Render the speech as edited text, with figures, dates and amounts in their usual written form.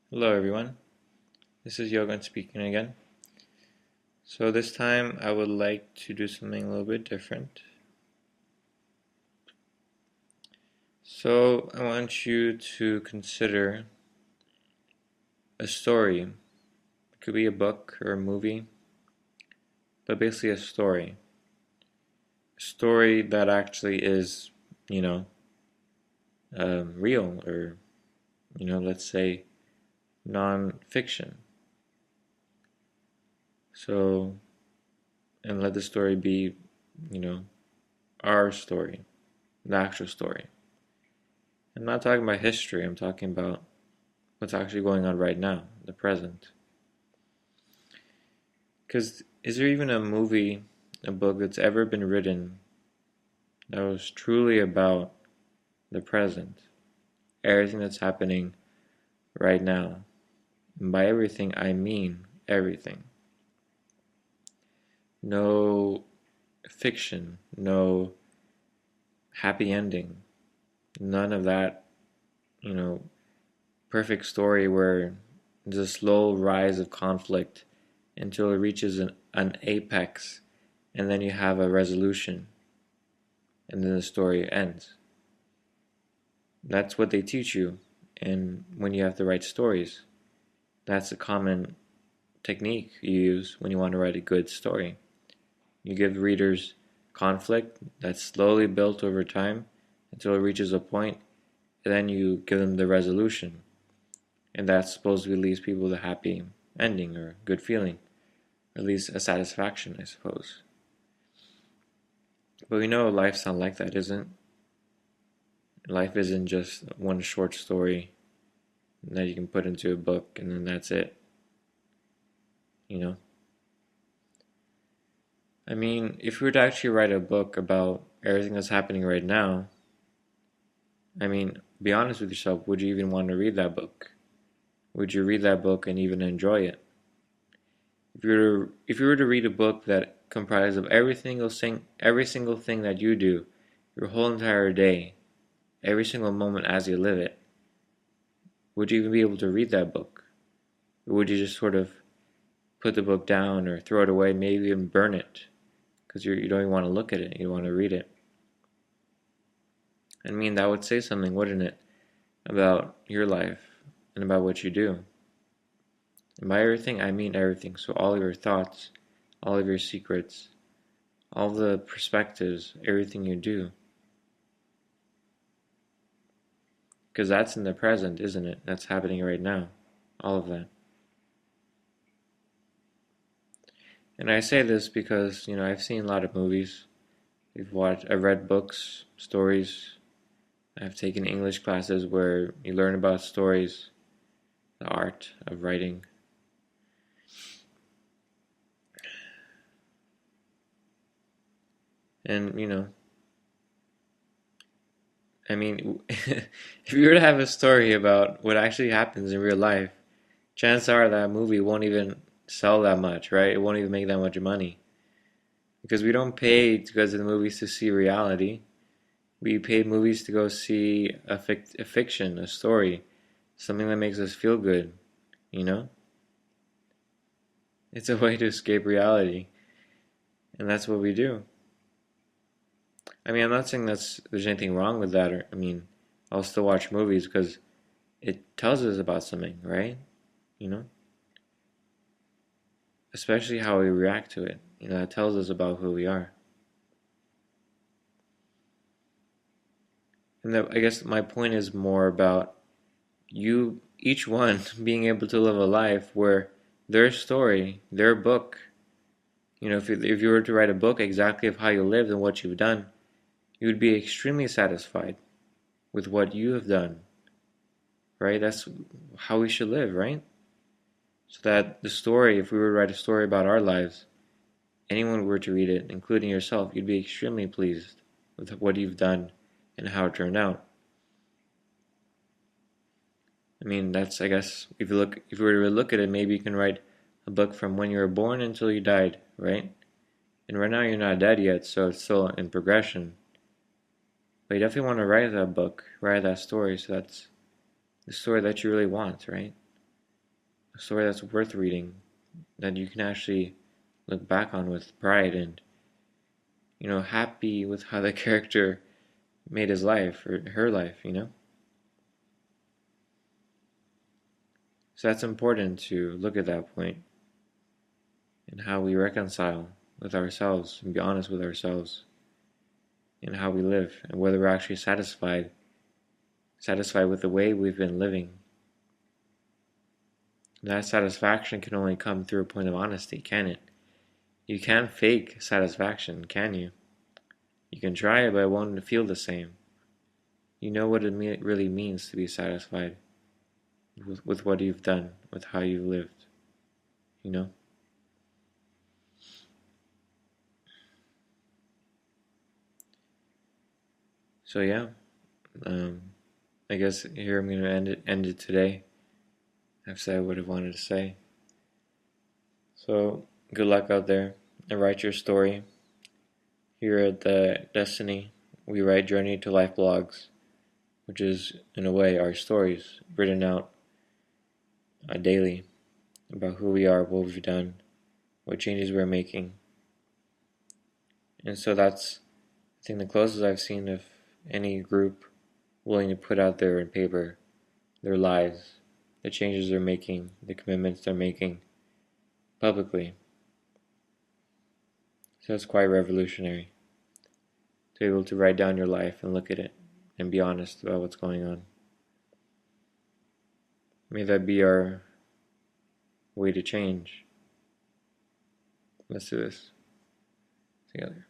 Hello everyone, this is Yogan speaking again. So this time I would like to do something a little bit different. So I want you to consider a story. It could be a book or a movie, but basically a story. A story that actually is, real or, let's say non-fiction. So, and let the story be, you know, our story, the actual story. I'm not talking about history, I'm talking about what's actually going on right now, the present. Because is there even a movie, a book that's ever been written that was truly about the present? Everything that's happening right now. And by everything, I mean everything. No fiction, no happy ending, none of that, perfect story where there's a slow rise of conflict until it reaches an apex and then you have a resolution and then the story ends. That's what they teach you, and when you have to write stories, that's a common technique you use when you want to write a good story. You give readers conflict that's slowly built over time until it reaches a point, and then you give them the resolution. And that supposedly leaves people with a happy ending or good feeling, or at least a satisfaction, I suppose. But we know life's not like that, isn't? Life isn't just one short story that you can put into a book and then that's it. I mean, if we were to actually write a book about everything that's happening right now, I mean, be honest with yourself, would you even want to read that book? Would you read that book and even enjoy it? If you were to read a book that comprised of every single thing that you do, your whole entire day, every single moment as you live it, would you even be able to read that book? Or would you just sort of put the book down or throw it away, maybe even burn it? Because you don't even want to look at it, you want to read it. I mean, that would say something, wouldn't it, about your life and about what you do. And by everything, I mean everything. So all of your thoughts, all of your secrets, all the perspectives, everything you do. Because that's in the present, isn't it? That's happening right now. All of that. And I say this because, I've seen a lot of movies. I've read books, stories. I've taken English classes where you learn about stories, the art of writing. And, I mean, if you were to have a story about what actually happens in real life, chances are that movie won't even sell that much, right? It won't even make that much money. Because we don't pay to go to the movies to see reality. We pay movies to go see a fiction, a story, something that makes us feel good, you know? It's a way to escape reality. And that's what we do. I mean, I'm not saying there's anything wrong with that. I'll still watch movies because it tells us about something, right? You know? Especially how we react to it. It tells us about who we are. And I guess my point is more about each one being able to live a life where their story, their book, if you were to write a book exactly of how you lived and what you've done, you would be extremely satisfied with what you have done, right? That's how we should live, right? So that the story, if we were to write a story about our lives, anyone were to read it, including yourself, you'd be extremely pleased with what you've done and how it turned out. I mean, that's, I guess, if you were to look at it, maybe you can write a book from when you were born until you died, right? And right now you're not dead yet, so it's still in progression. But you definitely want to write that book, write that story, so that's the story that you really want, right? a story that's worth reading, that you can actually look back on with pride and, happy with how the character made his life or her life. So that's important to look at that point and how we reconcile with ourselves and be honest with ourselves and how we live and whether we're actually satisfied with the way we've been living. And that satisfaction can only come through a point of honesty, can it? You can't fake satisfaction, can you? You can try it, but it won't feel the same. You know what it really means to be satisfied with what you've done, with how you've lived, you know? So yeah, I guess here I'm gonna end it today. I've said what I wanted to say. So good luck out there and write your story. Here at the Destiny, we write Journey to Life blogs, which is in a way our stories written out daily about who we are, what we've done, what changes we're making. And so that's, I think, the closest I've seen of any group willing to put out there in paper their lives, the changes they're making, the commitments they're making publicly. So it's quite revolutionary to be able to write down your life and look at it and be honest about what's going on. May that be our way to change. Let's do this together.